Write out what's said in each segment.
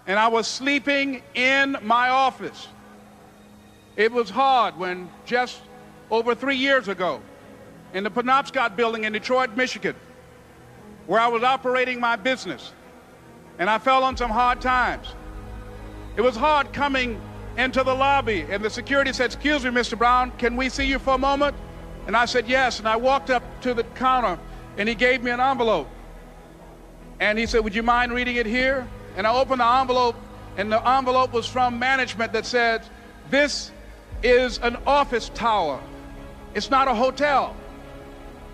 and I was sleeping in my office. It was hard when just over 3 years ago, in the Penobscot building in Detroit, Michigan, where I was operating my business, and I fell on some hard times. It was hard coming into the lobby, and the security said, "Excuse me, Mr. Brown, can we see you for a moment?" And I said, "Yes," and I walked up to the counter, and he gave me an envelope. And he said, "Would you mind reading it here?" And I opened the envelope, and the envelope was from management that said, "This is an office tower. It's not a hotel.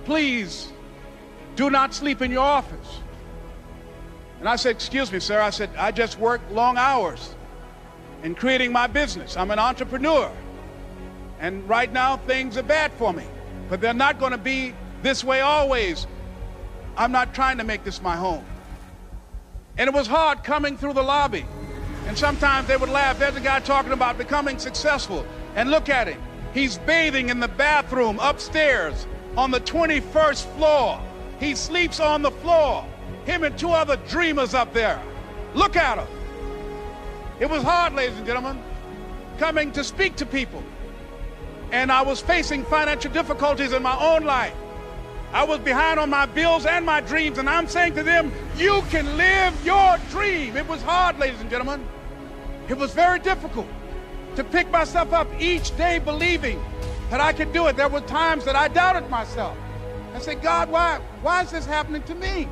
Please do not sleep in your office." And I said, "Excuse me, sir." I said, "I just work long hours in creating my business. I'm an entrepreneur. And right now things are bad for me, but they're not going to be this way always. I'm not trying to make this my home." And it was hard coming through the lobby. And sometimes they would laugh. There's a guy talking about becoming successful. And look at him. He's bathing in the bathroom upstairs on the 21st floor. He sleeps on the floor. Him and 2 other dreamers up there. Look at him. It was hard, ladies and gentlemen, coming to speak to people. And I was facing financial difficulties in my own life. I was behind on my bills and my dreams, and I'm saying to them, you can live your dream. It was hard, ladies and gentlemen. It was very difficult to pick myself up each day believing that I could do it. There were times that I doubted myself. I said, "God, why is this happening to me?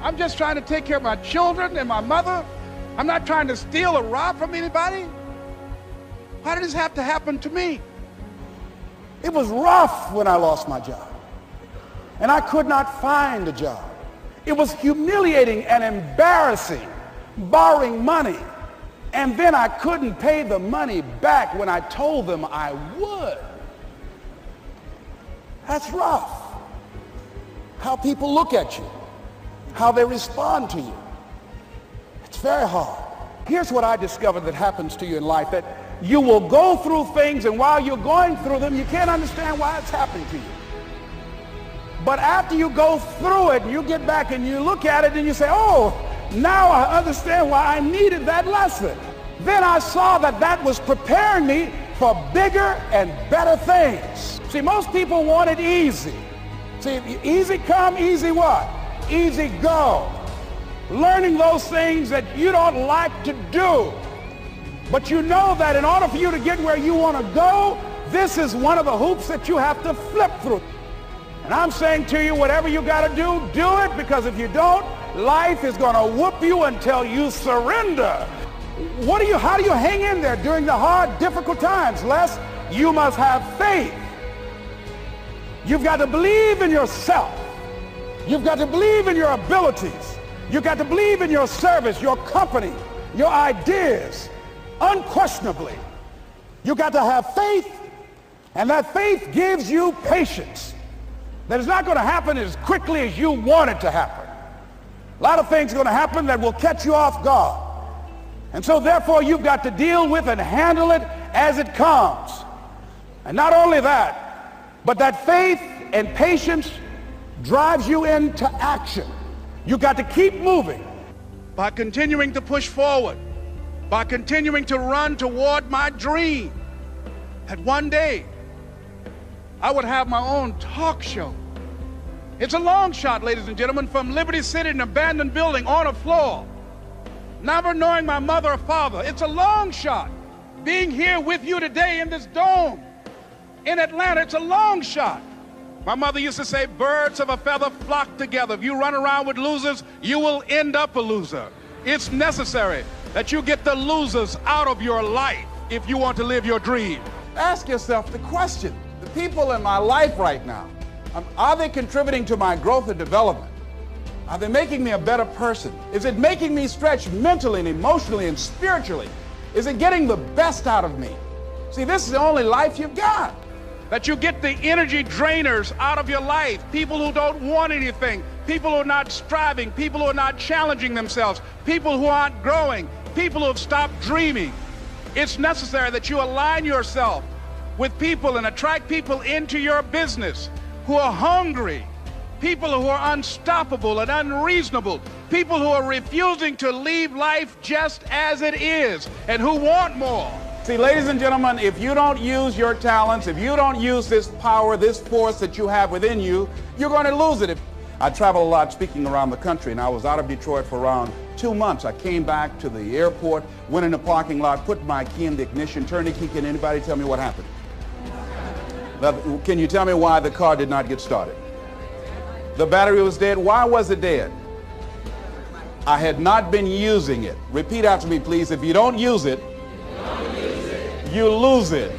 I'm just trying to take care of my children and my mother. I'm not trying to steal or rob from anybody. Why did this have to happen to me?" It was rough when I lost my job, and I could not find a job. It was humiliating and embarrassing, borrowing money, and then I couldn't pay the money back when I told them I would. That's rough. How people look at you, how they respond to you. It's very hard. Here's what I discovered that happens to you in life, that you will go through things, and while you're going through them, you can't understand why it's happening to you. But after you go through it, you get back and you look at it and you say, "Oh, now I understand why I needed that lesson." Then I saw that that was preparing me for bigger and better things. See, most people want it easy. See, easy come, easy what? Easy go. Learning those things that you don't like to do. But you know that in order for you to get where you want to go, this is one of the hoops that you have to flip through. And I'm saying to you, whatever you got to do it, because if you don't, life is going to whoop you until you surrender. How do you hang in there during the hard, difficult times? Les, you must have faith. You've got to believe in yourself. You've got to believe in your abilities. You've got to believe in your service, your company, your ideas. Unquestionably, you got to have faith, and that faith gives you patience. That is not going to happen as quickly as you want it to happen. A lot of things are going to happen that will catch you off guard. And so therefore you've got to deal with and handle it as it comes. And not only that, but that faith and patience drives you into action. You've got to keep moving. By continuing to push forward, by continuing to run toward my dream, that one day I would have my own talk show. It's a long shot, ladies and gentlemen, from Liberty City, an abandoned building on a floor, never knowing my mother or father. It's a long shot. Being here with you today in this dome in Atlanta, it's a long shot. My mother used to say, birds of a feather flock together. If you run around with losers, you will end up a loser. It's necessary that you get the losers out of your life if you want to live your dream. Ask yourself the question, the people in my life right now, are they contributing to my growth and development? Are they making me a better person? Is it making me stretch mentally and emotionally and spiritually? Is it getting the best out of me? See, this is the only life you've got. That you get the energy drainers out of your life, people who don't want anything, people who are not striving, people who are not challenging themselves, people who aren't growing, people who have stopped dreaming. It's necessary that you align yourself with people and attract people into your business who are hungry, people who are unstoppable and unreasonable, people who are refusing to leave life just as it is and who want more. See, ladies and gentlemen, if you don't use your talents, if you don't use this power, this force that you have within you, you're going to lose it. I travel a lot speaking around the country, and I was out of Detroit for around 2 months. I came back to the airport, went in the parking lot, put my key in the ignition, turned the key. Can anybody tell me what happened? Can you tell me why the car did not get started? The battery was dead. Why was it dead? I had not been using it. Repeat after me, please. If you don't use it, you lose it.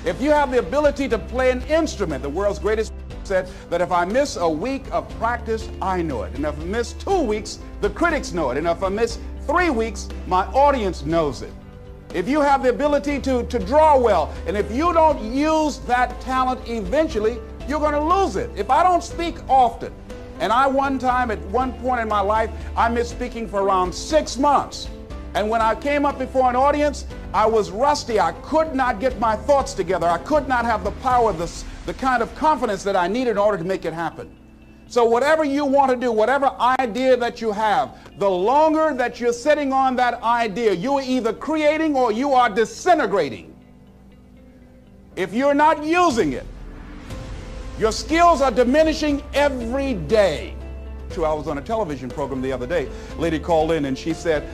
If you have the ability to play an instrument, the world's greatest said that if I miss a week of practice, I know it. And if I miss 2 weeks, the critics know it. And if I miss 3 weeks, my audience knows it. If you have the ability to draw well, and if you don't use that talent eventually, you're going to lose it. If I don't speak often, and at one point in my life, I missed speaking for around 6 months. And when I came up before an audience, I was rusty. I could not get my thoughts together. I could not have the power, the kind of confidence that I needed in order to make it happen. So whatever you want to do, whatever idea that you have, the longer that you're sitting on that idea, you are either creating or you are disintegrating. If you're not using it, your skills are diminishing every day. I was on a television program the other day. A lady called in and she said,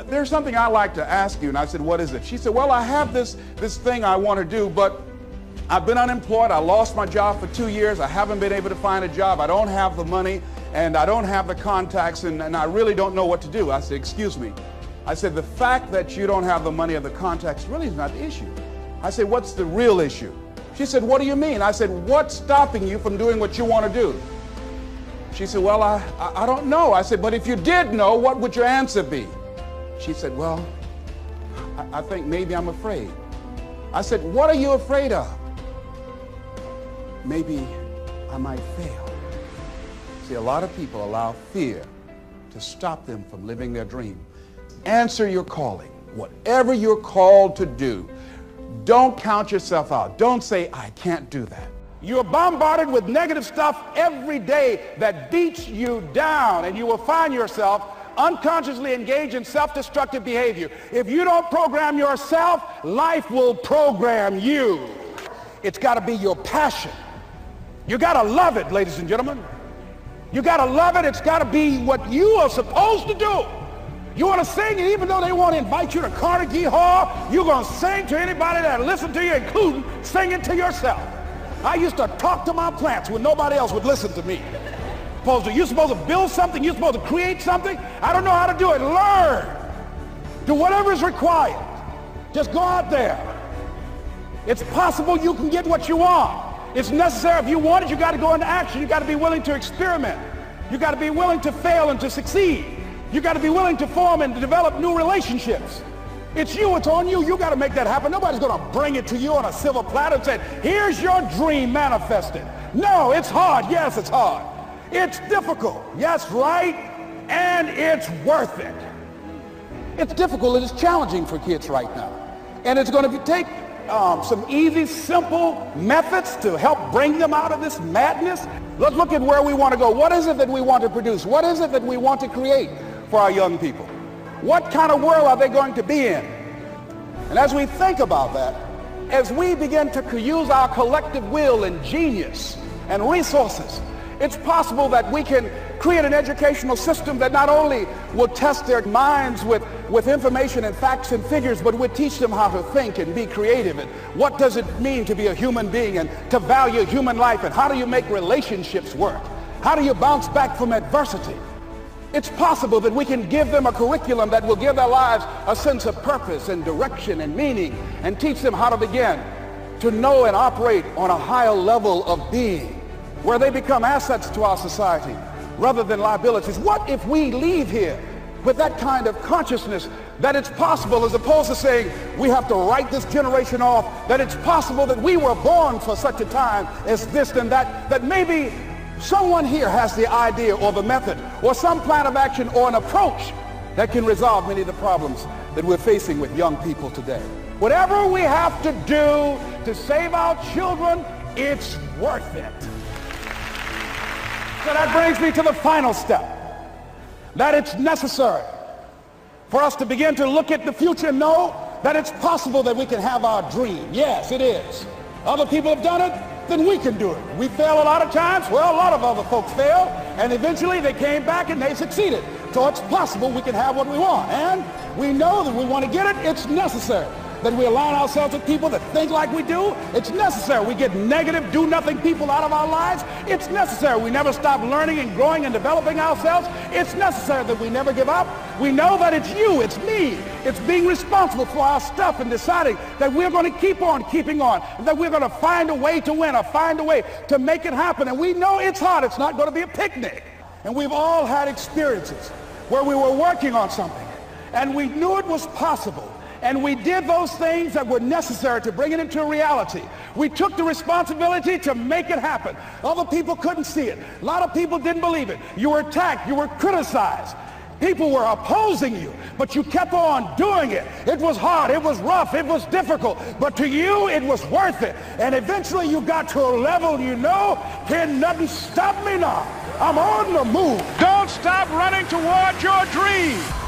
there's something I'd like to ask you. And I said, what is it? She said, well, I have this thing I want to do, but I've been unemployed. I lost my job for 2 years. I haven't been able to find a job. I don't have the money and I don't have the contacts and I really don't know what to do. I said, excuse me. I said, the fact that you don't have the money or the contacts really is not the issue. I said, what's the real issue? She said, what do you mean? I said, what's stopping you from doing what you want to do? She said, well, I don't know. I said, but if you did know, what would your answer be? She said, well, I think maybe I'm afraid. I said, what are you afraid of? Maybe I might fail. See, a lot of people allow fear to stop them from living their dream. Answer your calling. Whatever you're called to do, don't count yourself out. Don't say, I can't do that. You're bombarded with negative stuff every day that beats you down, and you will find yourself unconsciously engaged in self-destructive behavior. If you don't program yourself, life will program you. It's got to be your passion. You got to love it, ladies and gentlemen. You got to love it. It's got to be what you are supposed to do. You want to sing, and even though they want to invite you to Carnegie Hall, you're going to sing to anybody that listen to you, including singing to yourself. I used to talk to my plants when nobody else would listen to me. You're supposed to build something, you're supposed to create something. I don't know how to do it. Learn. Do whatever is required. Just go out there. It's possible you can get what you want. It's necessary. If you want it, you got to go into action. You got to be willing to experiment. You got to be willing to fail and to succeed. You got to be willing to form and to develop new relationships. It's you, it's on you. You got to make that happen. Nobody's going to bring it to you on a silver platter and say, here's your dream manifested. No, it's hard. Yes, it's hard. It's difficult. Yes, right. And it's worth it. It's difficult and it's challenging for kids right now. And it's going to take some easy, simple methods to help bring them out of this madness. Let's look at where we want to go. What is it that we want to produce? What is it that we want to create for our young people? What kind of world are they going to be in? And as we think about that, as we begin to use our collective will and genius and resources, it's possible that we can create an educational system that not only will test their minds with information and facts and figures, but will teach them how to think and be creative. And what does it mean to be a human being and to value human life? And how do you make relationships work? How do you bounce back from adversity? It's possible that we can give them a curriculum that will give their lives a sense of purpose and direction and meaning and teach them how to begin to know and operate on a higher level of being, where they become assets to our society rather than liabilities. What if we leave here with that kind of consciousness that it's possible, as opposed to saying we have to write this generation off, that it's possible that we were born for such a time as this and that, that maybe someone here has the idea or the method or some plan of action or an approach that can resolve many of the problems that we're facing with young people today. Whatever we have to do to save our children, it's worth it. So that brings me to the final step. that it's necessary for us to begin to look at the future and know that it's possible that we can have our dream. Yes, it is. Other people have done it, then we can do it. We fail a lot of times. Well, a lot of other folks failed, and eventually they came back and they succeeded. So it's possible we can have what we want. And we know that we want to get it. It's necessary that we align ourselves with people that think like we do. It's necessary we get negative, do-nothing people out of our lives. It's necessary we never stop learning and growing and developing ourselves. It's necessary that we never give up. We know that it's you, it's me. It's being responsible for our stuff and deciding that we're going to keep on keeping on, and that we're going to find a way to win or find a way to make it happen. And we know it's hard. It's not going to be a picnic. And we've all had experiences where we were working on something and we knew it was possible. And we did those things that were necessary to bring it into a reality. We took the responsibility to make it happen. Other people couldn't see it. A lot of people didn't believe it. You were attacked. You were criticized. People were opposing you, but you kept on doing it. It was hard. It was rough. It was difficult. But to you, it was worth it. And eventually you got to a level you know, can nothing stop me now. I'm on the move. Don't stop running toward your dream.